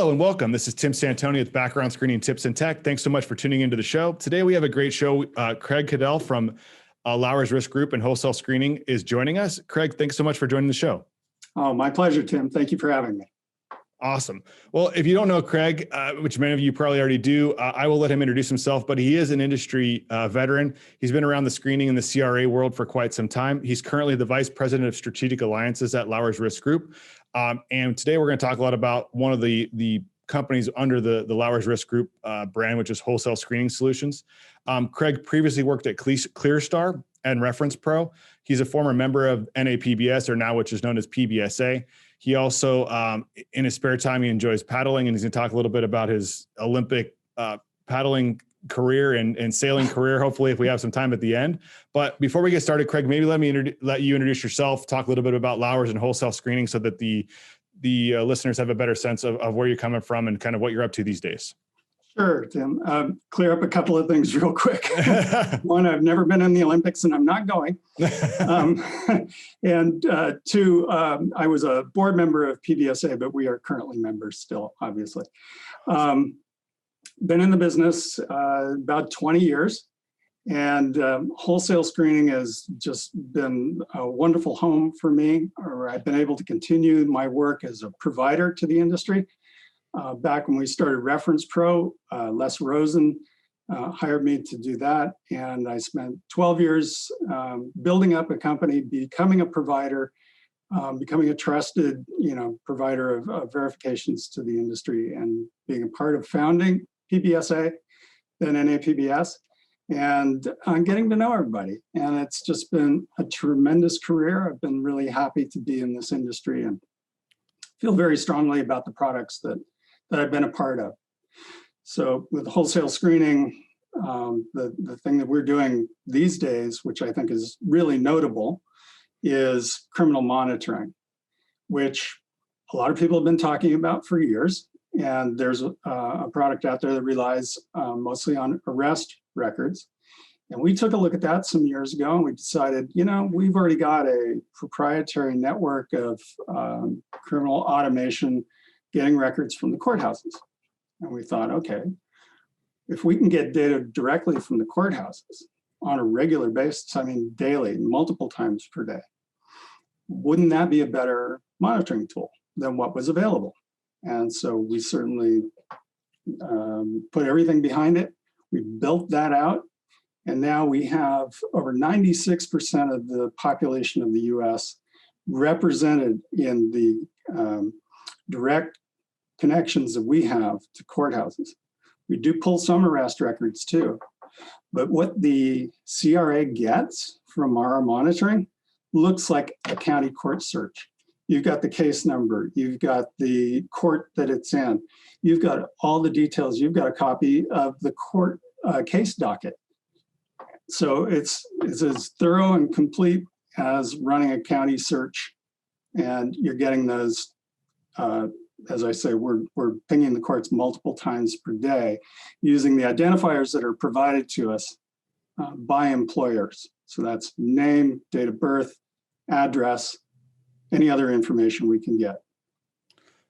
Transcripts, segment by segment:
Hello and welcome. This is Tim Santoni with Background Screening Tips and Tech. Thanks so much for tuning into the show. Today we have a great show. Craig Caddell from Lowers Risk Group and Wholesale Screening is joining us. Craig, thanks so much for joining the show. Oh, my pleasure, Tim. Thank you for having me. Awesome. Well, if you don't know Craig, which many of you probably already do, I will let him introduce himself, but he is an industry veteran. He's been around the screening and the CRA world for quite some time. He's currently the Vice President of Strategic Alliances at Lowers Risk Group. And today we're going to talk a lot about one of the companies under the Lowers Risk Group brand, which is Wholesale Screening Solutions. Craig previously worked at ClearStar and Reference Pro. He's a former member of NAPBS, or now which is known as PBSA. He also, in his spare time, he enjoys paddling, and he's going to talk a little bit about his Olympic paddling career and sailing career, hopefully, if we have some time at the end. But before we get started, Craig, maybe let you introduce yourself, talk a little bit about Lowers and Wholesale Screening so that the listeners have a better sense of where you're coming from and kind of what you're up to these days. Sure, Tim. Clear up a couple of things real quick. One, I've never been in the Olympics and I'm not going. And two, I was a board member of PBSA, but we are currently members still, obviously. Been in the business about 20 years, and wholesale screening has just been a wonderful home for me. I've been able to continue my work as a provider to the industry. Back when we started Reference Pro, Les Rosen hired me to do that. And I spent 12 years building up a company, becoming a provider, becoming a trusted, provider of verifications to the industry, and being a part of founding PBSA, then NAPBS, and getting to know everybody. And it's just been a tremendous career. I've been really happy to be in this industry and feel very strongly about the products that I've been a part of. So with wholesale screening, the thing that we're doing these days, which I think is really notable, is criminal monitoring, which a lot of people have been talking about for years. And there's a product out there that relies mostly on arrest records. And we took a look at that some years ago, and we decided, we've already got a proprietary network of criminal automation getting records from the courthouses. And we thought, okay, if we can get data directly from the courthouses on a regular basis, daily, multiple times per day, wouldn't that be a better monitoring tool than what was available? And so we certainly put everything behind it. We built that out. And now we have over 96% of the population of the US represented in the direct connections that we have to courthouses. We do pull some arrest records too. But what the CRA gets from our monitoring looks like a county court search. You've got the case number, you've got the court that it's in, you've got all the details, you've got a copy of the court case docket. So it's as thorough and complete as running a county search, and you're getting those, as I say, we're pinging the courts multiple times per day using the identifiers that are provided to us by employers. So that's name, date of birth, address, any other information we can get.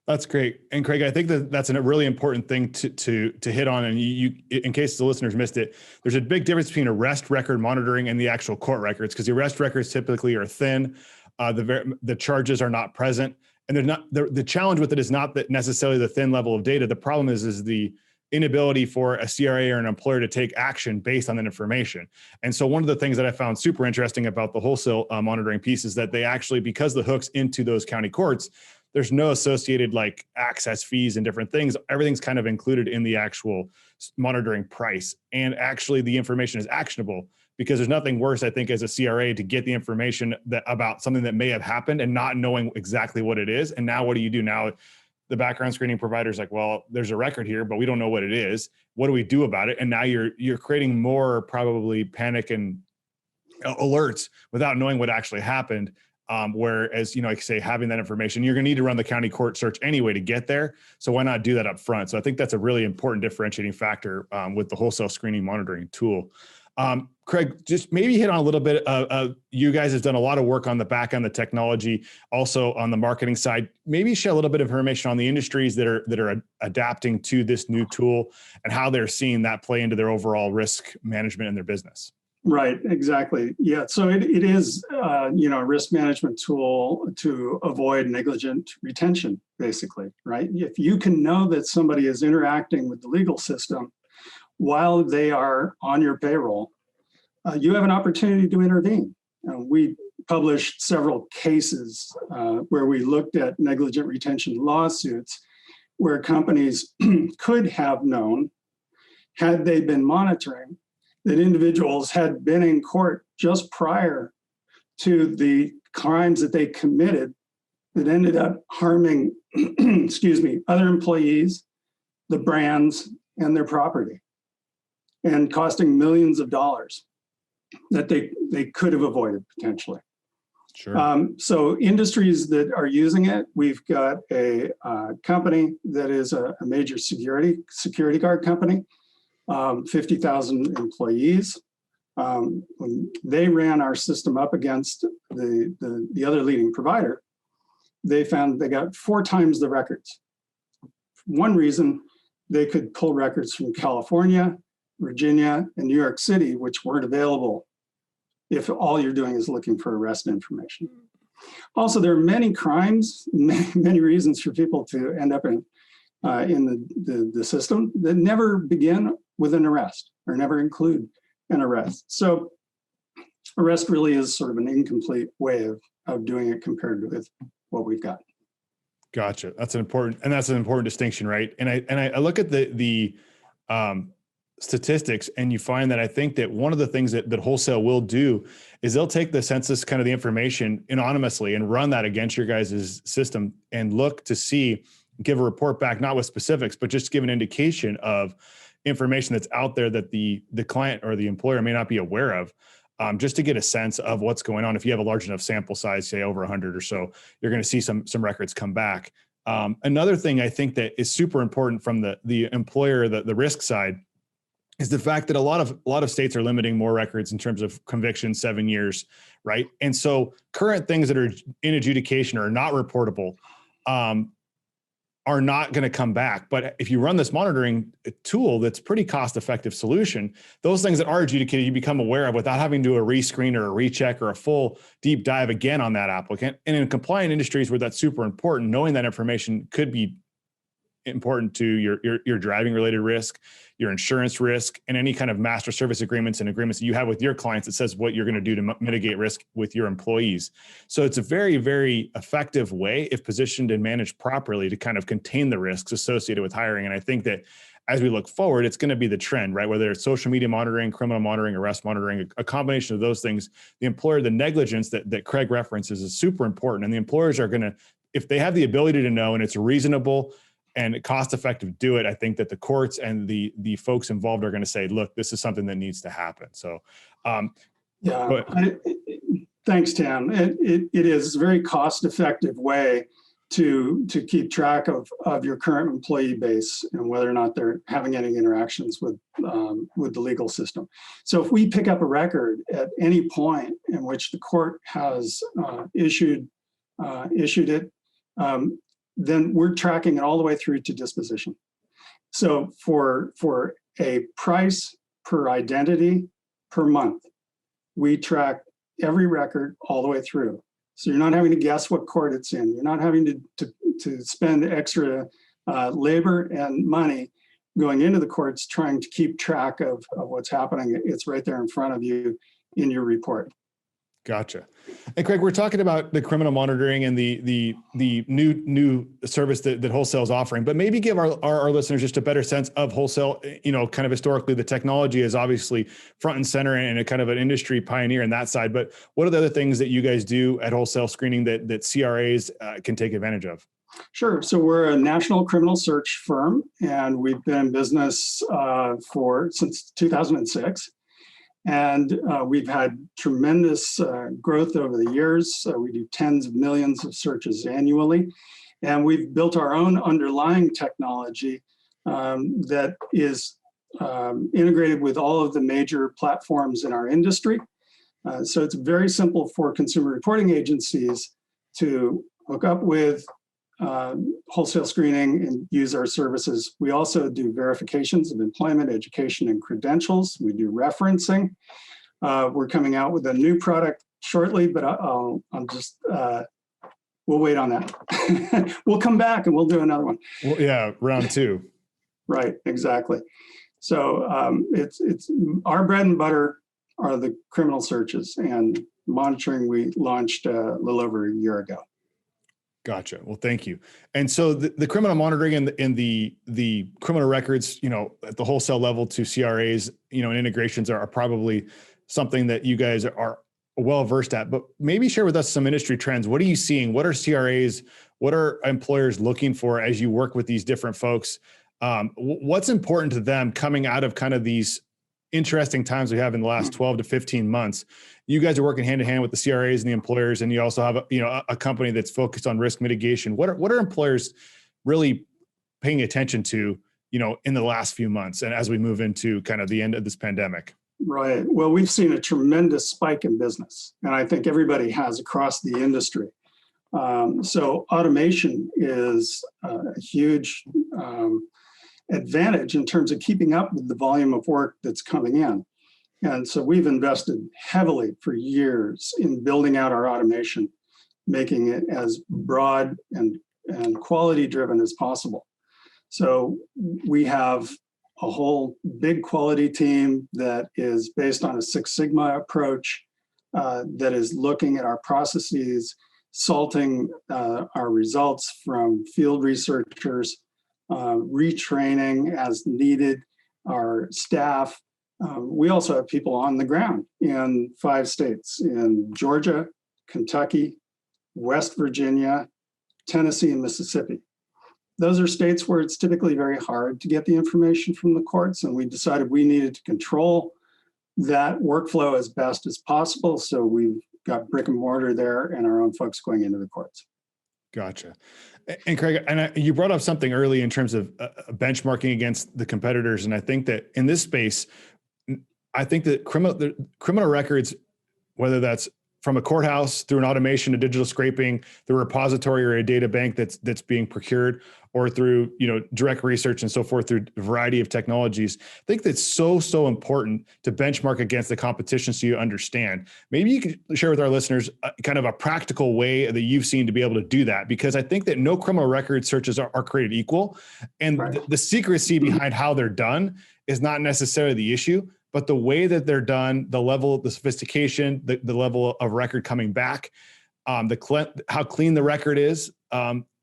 That's great. And Craig, I think that's a really important thing to hit on. And you, in case the listeners missed it, there's a big difference between arrest record monitoring and the actual court records, because the arrest records typically are thin. The charges are not present. And they're not, the challenge with it is not that necessarily the thin level of data. The problem is the inability for a CRA or an employer to take action based on that information. And so one of the things that I found super interesting about the wholesale monitoring piece is that they actually, because the hooks into those county courts, there's no associated like access fees and different things. Everything's kind of included in the actual monitoring price. And actually the information is actionable, because there's nothing worse, I think, as a CRA to get the information about something that may have happened and not knowing exactly what it is. And now what do you do? Now the background screening provider is like, well, there's a record here, but we don't know what it is. What do we do about it? And now you're creating more probably panic and alerts without knowing what actually happened. Whereas, like say, having that information, you're going to need to run the county court search anyway to get there. So why not do that up front? So I think that's a really important differentiating factor with the wholesale screening monitoring tool. Craig, just maybe hit on a little bit of you guys have done a lot of work on the back end, the technology, also on the marketing side. Maybe share a little bit of information on the industries that are adapting to this new tool and how they're seeing that play into their overall risk management in their business. Right, exactly. Yeah, so it is, a risk management tool to avoid negligent retention, basically, right? If you can know that somebody is interacting with the legal system while they are on your payroll, you have an opportunity to intervene. We published several cases where we looked at negligent retention lawsuits where companies could have known, had they been monitoring, that individuals had been in court just prior to the crimes that they committed that ended up harming, other employees, the brands, and their property, and costing millions of dollars that they could have avoided potentially. Sure. So industries that are using it, we've got a company that is a major security guard company. 50,000 employees. When they ran our system up against the other leading provider, they found they got 4 times the records. One reason, they could pull records from California, Virginia, and New York City, which weren't available if all you're doing is looking for arrest information. Also, there are many crimes, many reasons for people to end up in the system that never begin with an arrest or never include an arrest. So arrest really is sort of an incomplete way of doing it compared with what we've got. Gotcha. That's an important distinction, right? And I look at the statistics, and you find that I think that one of the things that Wholesale will do is they'll take the census, kind of the information anonymously, and run that against your guys' system and look to see, give a report back, not with specifics, but just give an indication of information that's out there that the client or the employer may not be aware of, just to get a sense of what's going on. If you have a large enough sample size, say over 100 or so, you're going to see some records come back. Another thing I think that is super important from the employer, the risk side, is the fact that a lot of states are limiting more records in terms of conviction, 7 years, right? And so current things that are in adjudication or not reportable are not going to come back. But if you run this monitoring tool, that's pretty cost-effective solution, those things that are adjudicated, you become aware of without having to do a rescreen or a recheck or a full deep dive again on that applicant. And in compliant industries where that's super important, knowing that information could be important to your driving related risk, your insurance risk, and any kind of master service agreements and agreements that you have with your clients that says what you're going to do to mitigate risk with your employees. So it's a very, very effective way, if positioned and managed properly, to kind of contain the risks associated with hiring. And I think that as we look forward, it's going to be the trend, right? Whether it's social media monitoring, criminal monitoring, arrest monitoring, a combination of those things, the negligence that Craig references is super important. And the employers are going to, if they have the ability to know and it's reasonable and cost-effective, do it. I think that the courts and the folks involved are going to say, look, this is something that needs to happen. So, thanks, Tim. It is a very cost-effective way to keep track of your current employee base and whether or not they're having any interactions with the legal system. So if we pick up a record at any point in which the court has issued it, then we're tracking it all the way through to disposition. So for a price per identity per month, we track every record all the way through. So you're not having to guess what court it's in. You're not having to spend extra labor and money going into the courts trying to keep track of what's happening. It's right there in front of you in your report. Gotcha. And Craig, we're talking about the criminal monitoring and the new service that Wholesale is offering, but maybe give our listeners just a better sense of Wholesale. Kind of historically, the technology is obviously front and center and a kind of an industry pioneer in that side. But what are the other things that you guys do at Wholesale Screening that CRAs can take advantage of? Sure. So we're a national criminal search firm, and we've been in business since 2006. And we've had tremendous growth over the years. We do tens of millions of searches annually. And we've built our own underlying technology that is integrated with all of the major platforms in our industry. So it's very simple for consumer reporting agencies to hook up with wholesale screening and use our services. We also do verifications of employment, education, and credentials. We do referencing. We're coming out with a new product shortly, but we'll wait on that. We'll come back and we'll do another one. Well, yeah, round two. Right, exactly. So it's our bread and butter are the criminal searches, and monitoring we launched a little over a year ago. Gotcha. Well, thank you. And so the criminal monitoring and the criminal records, at the wholesale level to CRAs, and integrations are probably something that you guys are well versed at. But maybe share with us some industry trends. What are you seeing? What are CRAs? What are employers looking for as you work with these different folks? What's important to them coming out of kind of these interesting times we have in the last 12 to 15 months? You guys are working hand in hand with the CRAs and the employers, and you also have a company that's focused on risk mitigation. What are employers really paying attention to, in the last few months and as we move into kind of the end of this pandemic? Right. Well, we've seen a tremendous spike in business, and I think everybody has across the industry. So automation is a huge advantage in terms of keeping up with the volume of work that's coming in. And so we've invested heavily for years in building out our automation, making it as broad and quality driven as possible. So we have a whole big quality team that is based on a Six Sigma approach that is looking at our processes, salting our results from field researchers, retraining as needed our staff. We also have people on the ground in 5 states, in Georgia, Kentucky, West Virginia, Tennessee, and Mississippi. Those are states where it's typically very hard to get the information from the courts, and we decided we needed to control that workflow as best as possible. So we've got brick and mortar there and our own folks going into the courts. Gotcha. And Craig, you brought up something early in terms of benchmarking against the competitors. And I think that in this space, I think that criminal records, whether that's from a courthouse through an automation, a digital scraping, the repository or a data bank that's being procured, or through direct research and so forth through a variety of technologies, I think that's so important to benchmark against the competition so you understand. Maybe you could share with our listeners kind of a practical way that you've seen to be able to do that, because I think that no criminal record searches are created equal, and right. the secrecy behind how they're done is not necessarily the issue, but the way that they're done, the level of the sophistication, the level of record coming back, how clean the record is,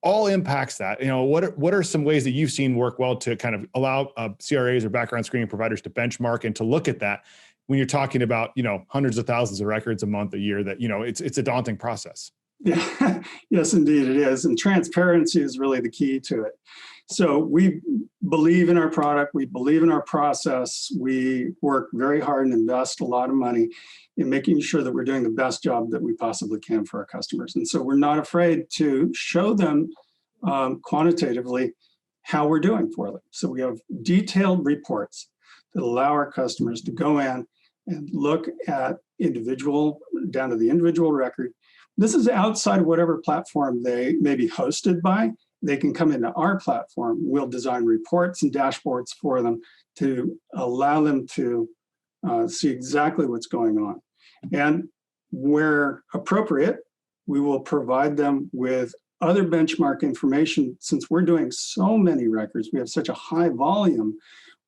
all impacts that. What are some ways that you've seen work well to kind of allow CRAs or background screening providers to benchmark and to look at that when you're talking about hundreds of thousands of records a month, a year? That it's a daunting process. Yeah, yes, indeed it is, and transparency is really the key to it. So we believe in our product, we believe in our process, we work very hard and invest a lot of money in making sure that we're doing the best job that we possibly can for our customers. And so we're not afraid to show them quantitatively how we're doing for them. So we have detailed reports that allow our customers to go in and look at down to the individual record. This is outside of whatever platform they may be hosted by. They can come into our platform. We'll design reports and dashboards for them to allow them to see exactly what's going on. And where appropriate, we will provide them with other benchmark information. Since we're doing so many records, we have such a high volume,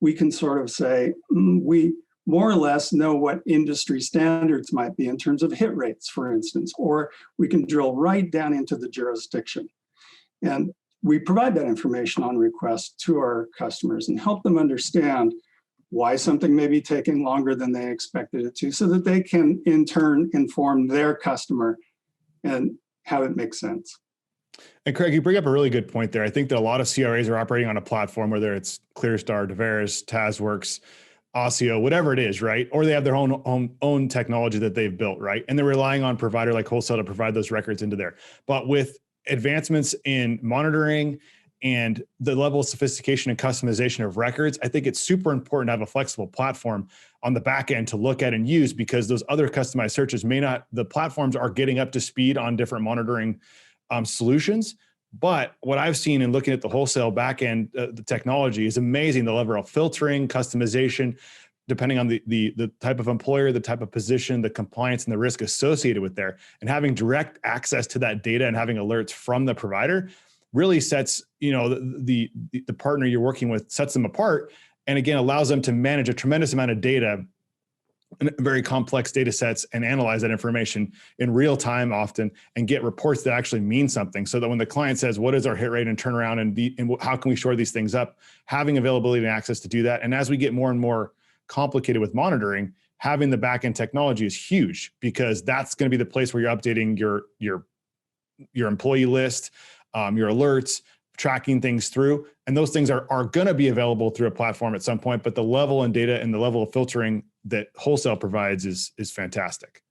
we can sort of say, we more or less know what industry standards might be in terms of hit rates, for instance, or we can drill right down into the jurisdiction. And we provide that information on request to our customers and help them understand why something may be taking longer than they expected it to, so that they can in turn inform their customer and how it makes sense. And Craig, you bring up a really good point there. I think that a lot of CRAs are operating on a platform, whether it's ClearStar, Deveris, TazWorks, Osseo, whatever it is, right? Or they have their own technology that they've built, right? And they're relying on a provider like Wholesale to provide those records into there. But with advancements in monitoring and the level of sophistication and customization of records, I think it's super important to have a flexible platform on the back end to look at and use, because those other customized searches the platforms are getting up to speed on different monitoring solutions. But what I've seen in looking at the wholesale back end, the technology is amazing. The level of filtering, customization, depending on the type of employer, the type of position, the compliance and the risk associated with there, and having direct access to that data and having alerts from the provider really sets, the partner you're working with, sets them apart. And again, allows them to manage a tremendous amount of data, very complex data sets, and analyze that information in real time often, and get reports that actually mean something, so that when the client says, what is our hit rate and turnaround, and how can we shore these things up, having availability and access to do that. And as we get more and more complicated with monitoring, having the backend technology is huge, because that's going to be the place where you're updating your employee list, your alerts, tracking things through. And those things are going to be available through a platform at some point, but the level and data and the level of filtering that wholesale provides is fantastic.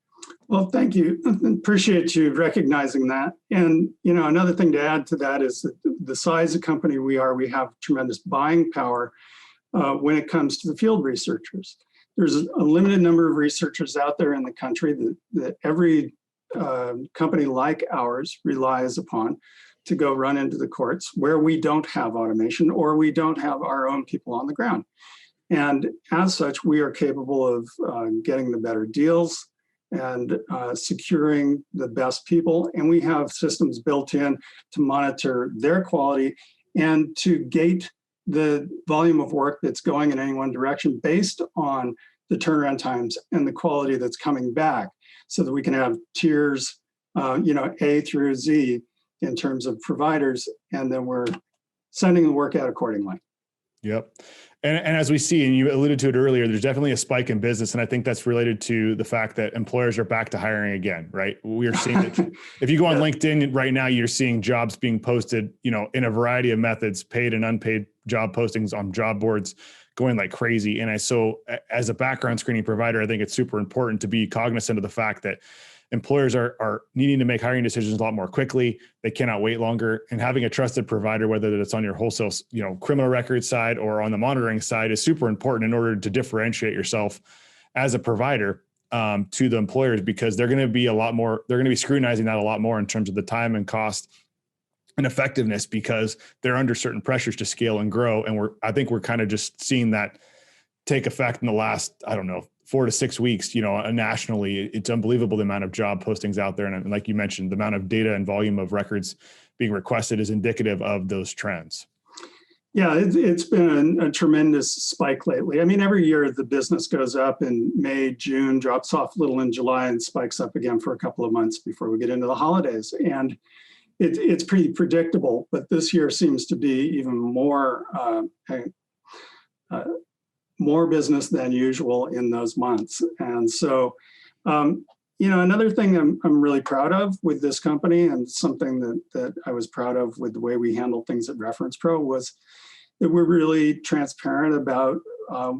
Well, thank you. Appreciate you recognizing that. And, another thing to add to that is that the size of company we are, we have tremendous buying power when it comes to the field researchers. There's a limited number of researchers out there in the country that every company like ours relies upon to go run into the courts where we don't have automation or we don't have our own people on the ground. And as such, we are capable of getting the better deals and securing the best people. And we have systems built in to monitor their quality and to gate the volume of work that's going in any one direction based on the turnaround times and the quality that's coming back, so that we can have tiers, A through Z in terms of providers, and then we're sending the work out accordingly. Yep. And as we see, and you alluded to it earlier, there's definitely a spike in business. And I think that's related to the fact that employers are back to hiring again, right? We are seeing that if you go on LinkedIn right now, you're seeing jobs being posted, in a variety of methods, paid and unpaid job postings on job boards going like crazy. And so as a background screening provider, I think it's super important to be cognizant of the fact that employers are needing to make hiring decisions a lot more quickly. They cannot wait longer. And having a trusted provider, whether it's on your wholesale, criminal records side or on the monitoring side, is super important in order to differentiate yourself as a provider to the employers, because they're going to be scrutinizing that a lot more in terms of the time and cost and effectiveness, because they're under certain pressures to scale and grow. And I think we're kind of just seeing that take effect in the last, 4 to 6 weeks, nationally. It's unbelievable the amount of job postings out there. And like you mentioned, the amount of data and volume of records being requested is indicative of those trends. Yeah, it's been a tremendous spike lately. I mean, every year the business goes up in May, June, drops off a little in July, and spikes up again for a couple of months before we get into the holidays. And it's pretty predictable, but this year seems to be even more business than usual in those months. And so, another thing I'm really proud of with this company, and something that I was proud of with the way we handle things at Reference Pro, was that we're really transparent about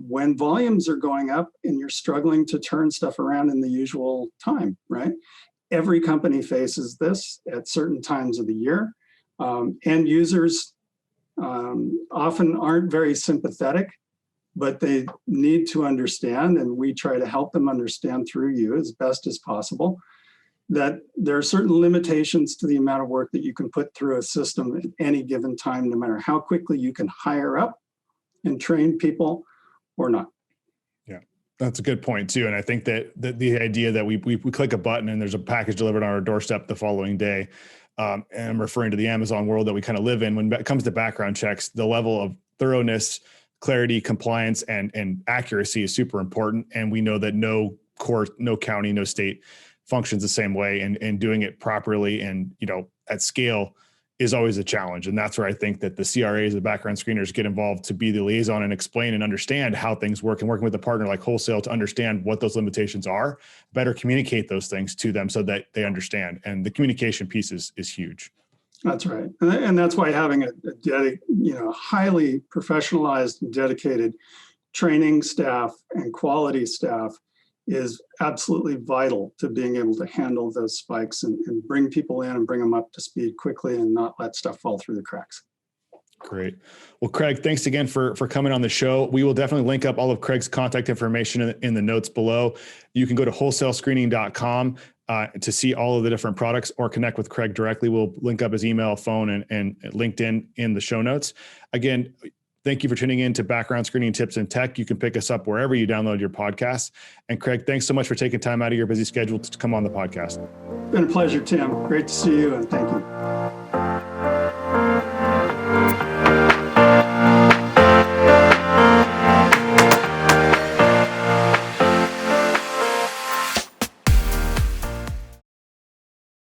when volumes are going up and you're struggling to turn stuff around in the usual time, right? Every company faces this at certain times of the year. End users often aren't very sympathetic, but they need to understand, and we try to help them understand through you as best as possible, that there are certain limitations to the amount of work that you can put through a system at any given time, no matter how quickly you can hire up and train people or not. Yeah, that's a good point too. And I think that the idea that we click a button and there's a package delivered on our doorstep the following day, and I'm referring to the Amazon world that we kind of live in. When it comes to background checks, the level of thoroughness, clarity, compliance, and accuracy is super important. And we know that no court, no county, no state functions the same way, and doing it properly and, at scale is always a challenge. And that's where I think that the CRAs, the background screeners, get involved to be the liaison and explain and understand how things work, and working with a partner like Wholesale to understand what those limitations are, better communicate those things to them so that they understand. And the communication piece is huge. That's right. And that's why having a highly professionalized and dedicated training staff and quality staff is absolutely vital to being able to handle those spikes and bring people in and bring them up to speed quickly and not let stuff fall through the cracks. Great. Well, Craig, thanks again for coming on the show. We will definitely link up all of Craig's contact information in the notes below. You can go to wholesalescreening.com to see all of the different products or connect with Craig directly. We'll link up his email, phone, and LinkedIn in the show notes. Again, thank you for tuning in to Background Screening Tips in Tech. You can pick us up wherever you download your podcasts. And Craig, thanks so much for taking time out of your busy schedule to come on the podcast. It's been a pleasure, Tim. Great to see you, and thank you.